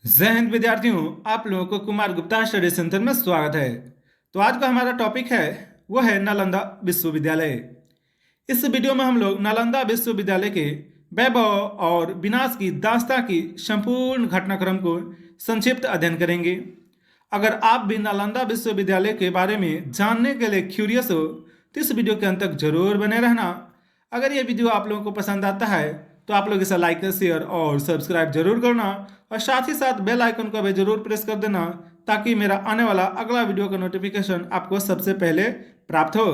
जय हिंद विद्यार्थियों, आप लोगों को कुमार गुप्ता स्टडी सेंटर में स्वागत है। तो आज का हमारा टॉपिक है वो है नालंदा विश्वविद्यालय। इस वीडियो में हम लोग नालंदा विश्वविद्यालय के वैभव और विनाश की दास्तां की संपूर्ण घटनाक्रम को संक्षिप्त अध्ययन करेंगे। अगर आप भी नालंदा विश्वविद्यालय के बारे में जानने के लिए क्यूरियस हो तो इस वीडियो के अंत तक जरूर बने रहना। अगर ये वीडियो आप लोगों को पसंद आता है तो आप लोग इसे लाइक शेयर और सब्सक्राइब जरूर करना और साथ ही साथ बेल आइकन को भी जरूर प्रेस कर देना ताकि मेरा आने वाला अगला वीडियो का नोटिफिकेशन आपको सबसे पहले प्राप्त हो।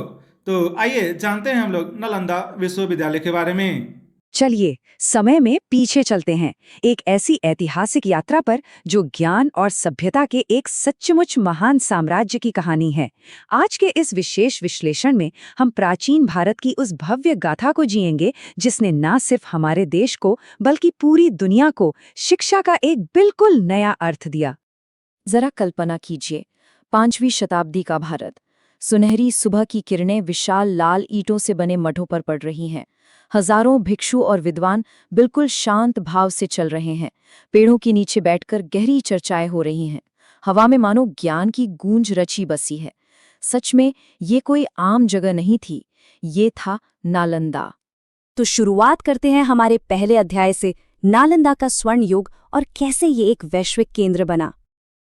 तो आइए जानते हैं हम लोग नालंदा विश्वविद्यालय के बारे में। चलिए समय में पीछे चलते हैं, एक ऐसी ऐतिहासिक यात्रा पर जो ज्ञान और सभ्यता के एक सचमुच महान साम्राज्य की कहानी है। आज के इस विशेष विश्लेषण में हम प्राचीन भारत की उस भव्य गाथा को जिएंगे जिसने न सिर्फ हमारे देश को बल्कि पूरी दुनिया को शिक्षा का एक बिल्कुल नया अर्थ दिया। जरा कल्पना कीजिए, 5वीं शताब्दी का भारत। सुनहरी सुबह की किरणें विशाल लाल ईंटों से बने मठों पर पड़ रही हैं। हजारों भिक्षु और विद्वान बिल्कुल शांत भाव से चल रहे हैं। पेड़ों के नीचे बैठकर गहरी चर्चाएं हो रही हैं। हवा में मानो ज्ञान की गूंज रची बसी है। सच में ये कोई आम जगह नहीं थी, ये था नालंदा। तो शुरुआत करते हैं हमारे पहले अध्याय से, नालंदा का स्वर्ण युग और कैसे ये एक वैश्विक केंद्र बना।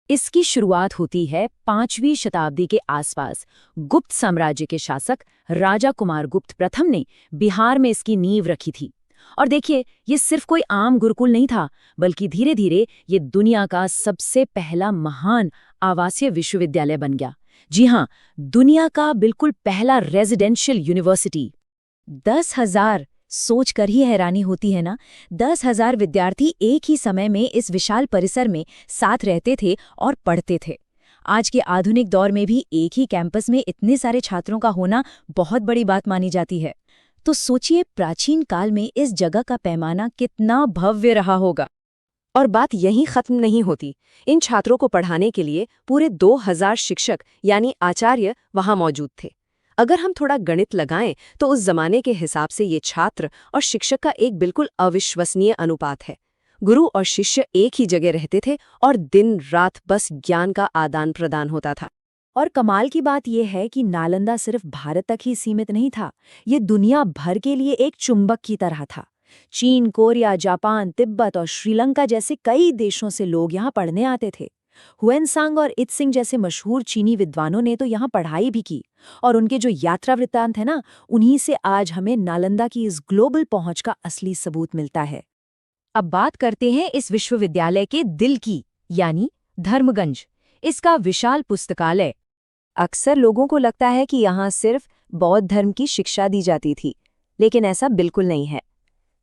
इसकी शुरुआत होती है 5वीं शताब्दी के आसपास। गुप्त साम्राज्य के शासक राजा कुमार गुप्त प्रथम ने बिहार में इसकी नींव रखी थी। और देखिए, ये सिर्फ कोई आम गुरुकुल नहीं था, बल्कि धीरे धीरे ये दुनिया का सबसे पहला महान आवासीय विश्वविद्यालय बन गया। जी हाँ, दुनिया का बिल्कुल पहला रेजिडेंशियल यूनिवर्सिटी। 10,000, सोच कर ही हैरानी होती है ना। 10,000 विद्यार्थी एक ही समय में इस विशाल परिसर में साथ रहते थे और पढ़ते थे। आज के आधुनिक दौर में भी एक ही कैंपस में इतने सारे छात्रों का होना बहुत बड़ी बात मानी जाती है। तो सोचिए, प्राचीन काल में इस जगह का पैमाना कितना भव्य रहा होगा। और बात यहीं खत्म नहीं होती। इन छात्रों को पढ़ाने के लिए पूरे 2,000 शिक्षक यानी आचार्य वहां मौजूद थे। अगर हम थोड़ा गणित लगाएं तो उस जमाने के हिसाब से ये छात्र और शिक्षक का एक बिल्कुल अविश्वसनीय अनुपात है। गुरु और शिष्य एक ही जगह रहते थे और दिन रात बस ज्ञान का आदान प्रदान होता था। और कमाल की बात यह है कि नालंदा सिर्फ भारत तक ही सीमित नहीं था, ये दुनिया भर के लिए एक चुंबक की तरह था। चीन, कोरिया, जापान, तिब्बत और श्रीलंका जैसे कई देशों से लोग यहाँ पढ़ने आते थे। हुएनसांग और इत्सिंग जैसे मशहूर चीनी विद्वानों ने तो यहाँ पढ़ाई भी की। और उनके जो यात्रा वृत्तांत है ना, उन्हीं से आज हमें नालंदा की इस ग्लोबल पहुंच का असली सबूत मिलता है। अब बात करते हैं इस विश्वविद्यालय के दिल की, यानी धर्मगंज। इसका विशाल पुस्तकालय। अक्सर लोगों को लगता है कि यहाँ सिर्फ बौद्ध धर्म की शिक्षा दी जाती थी, लेकिन ऐसा बिल्कुल नहीं है।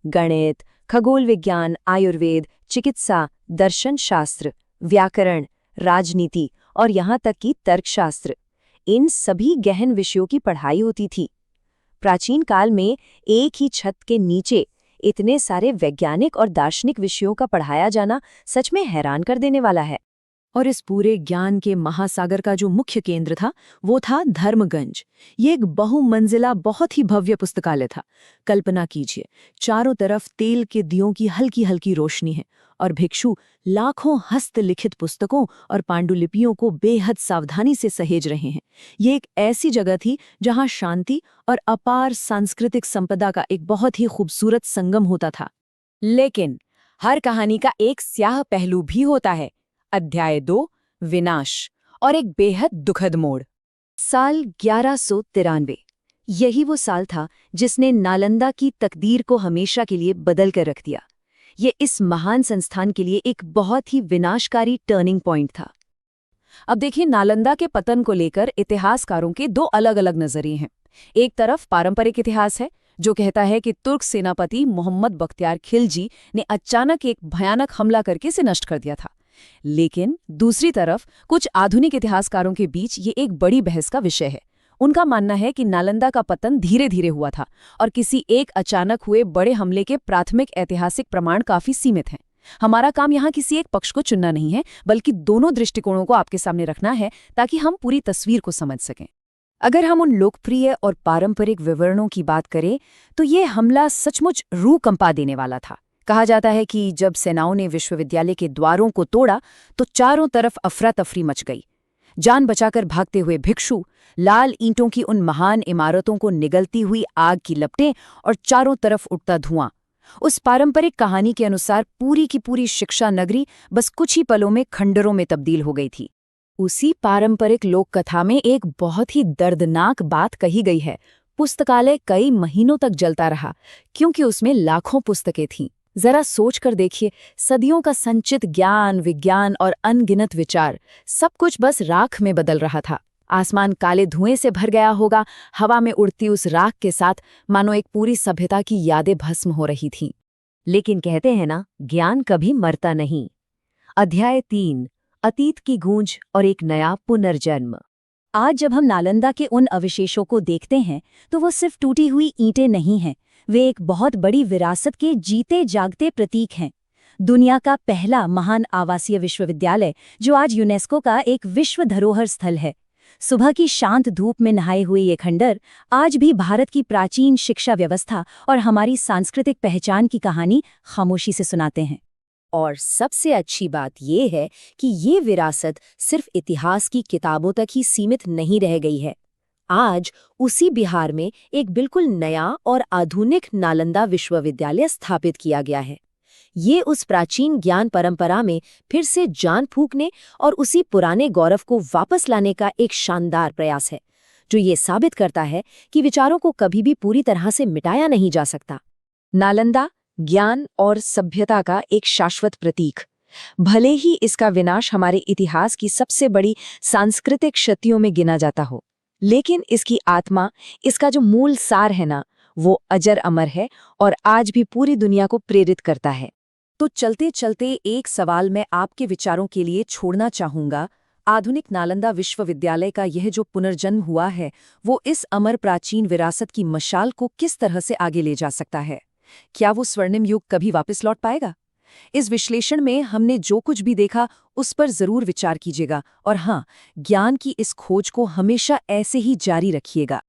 गणित, खगोल विज्ञान, आयुर्वेद, चिकित्सा, दर्शन शास्त्र, व्याकरण, राजनीति और यहाँ तक कि तर्कशास्त्र, इन सभी गहन विषयों की पढ़ाई होती थी। प्राचीन काल में एक ही छत के नीचे इतने सारे वैज्ञानिक और दार्शनिक विषयों का पढ़ाया जाना सच में हैरान कर देने वाला है। और इस पूरे ज्ञान के महासागर का जो मुख्य केंद्र था वो था धर्मगंज। ये एक बहुमंजिला बहुत ही भव्य पुस्तकालय था। कल्पना कीजिए, चारों तरफ तेल के दियों की हल्की हल्की रोशनी है और भिक्षु लाखों हस्तलिखित पुस्तकों और पांडुलिपियों को बेहद सावधानी से सहेज रहे हैं। ये एक ऐसी जगह थी जहां शांति और अपार सांस्कृतिक संपदा का एक बहुत ही खूबसूरत संगम होता था। लेकिन हर कहानी का एक स्याह पहलू भी होता है। अध्याय 2, विनाश और एक बेहद दुखद मोड़। साल 1193। यही वो साल था जिसने नालंदा की तकदीर को हमेशा के लिए बदल कर रख दिया। ये इस महान संस्थान के लिए एक बहुत ही विनाशकारी टर्निंग पॉइंट था। अब देखिए, नालंदा के पतन को लेकर इतिहासकारों के दो अलग अलग नजरिए हैं। एक तरफ पारंपरिक इतिहास है जो कहता है कि तुर्क सेनापति मोहम्मद बख्तियार खिलजी ने अचानक एक भयानक हमला करके इसे नष्ट कर दिया था। लेकिन दूसरी तरफ कुछ आधुनिक इतिहासकारों के बीच ये एक बड़ी बहस का विषय है। उनका मानना है कि नालंदा का पतन धीरे धीरे हुआ था और किसी एक अचानक हुए बड़े हमले के प्राथमिक ऐतिहासिक प्रमाण काफी सीमित हैं। हमारा काम यहाँ किसी एक पक्ष को चुनना नहीं है, बल्कि दोनों दृष्टिकोणों को आपके सामने रखना है ताकि हम पूरी तस्वीर को समझ सकें। अगर हम उन लोकप्रिय और पारंपरिक विवरणों की बात करें तो ये हमला सचमुच रूह कंपा देने वाला था। कहा जाता है कि जब सेनाओं ने विश्वविद्यालय के द्वारों को तोड़ा तो चारों तरफ अफरा तफरी मच गई। जान बचाकर भागते हुए भिक्षु लाल ईंटों की उन महान इमारतों को निगलती हुई आग की लपटें और चारों तरफ उठता धुआं। उस पारंपरिक कहानी के अनुसार पूरी की पूरी शिक्षा नगरी बस कुछ ही पलों में खंडरों में तब्दील हो गई थी। उसी पारंपरिक लोक कथा में एक बहुत ही दर्दनाक बात कही गई है। पुस्तकालय कई महीनों तक जलता रहा क्योंकि उसमें लाखों पुस्तकें थीं। जरा सोच कर देखिए, सदियों का संचित ज्ञान, विज्ञान और अनगिनत विचार, सब कुछ बस राख में बदल रहा था। आसमान काले धुएं से भर गया होगा, हवा में उड़ती उस राख के साथ मानो एक पूरी सभ्यता की यादें भस्म हो रही थीं। लेकिन कहते हैं ना, ज्ञान कभी मरता नहीं। अध्याय 3, अतीत की गूंज और एक नया पुनर्जन्म। आज जब हम नालंदा के उन अवशेषों को देखते हैं तो वो सिर्फ टूटी हुई ईंटें नहीं हैं, वे एक बहुत बड़ी विरासत के जीते जागते प्रतीक हैं। दुनिया का पहला महान आवासीय विश्वविद्यालय जो आज यूनेस्को का एक विश्व धरोहर स्थल है। सुबह की शांत धूप में नहाए हुए ये खंडर आज भी भारत की प्राचीन शिक्षा व्यवस्था और हमारी सांस्कृतिक पहचान की कहानी खामोशी से सुनाते हैं। और सबसे अच्छी बात ये है कि ये विरासत सिर्फ इतिहास की किताबों तक ही सीमित नहीं रह गई है। आज उसी बिहार में एक बिल्कुल नया और आधुनिक नालंदा विश्वविद्यालय स्थापित किया गया है। ये उस प्राचीन ज्ञान परंपरा में फिर से जान फूंकने और उसी पुराने गौरव को वापस लाने का एक शानदार प्रयास है, जो ये साबित करता है कि विचारों को कभी भी पूरी तरह से मिटाया नहीं जा सकता। नालंदा ज्ञान और सभ्यता का एक शाश्वत प्रतीक। भले ही इसका विनाश हमारे इतिहास की सबसे बड़ी सांस्कृतिक क्षतियों में गिना जाता हो, लेकिन इसकी आत्मा, इसका जो मूल सार है ना, वो अजर अमर है और आज भी पूरी दुनिया को प्रेरित करता है। तो चलते चलते एक सवाल मैं आपके विचारों के लिए छोड़ना चाहूंगा। आधुनिक नालंदा विश्वविद्यालय का यह जो पुनर्जन्म हुआ है, वो इस अमर प्राचीन विरासत की मशाल को किस तरह से आगे ले जा सकता है? क्या वो स्वर्णिम युग कभी वापस लौट पाएगा? इस विश्लेषण में हमने जो कुछ भी देखा उस पर जरूर विचार कीजिएगा और हाँ, ज्ञान की इस खोज को हमेशा ऐसे ही जारी रखिएगा।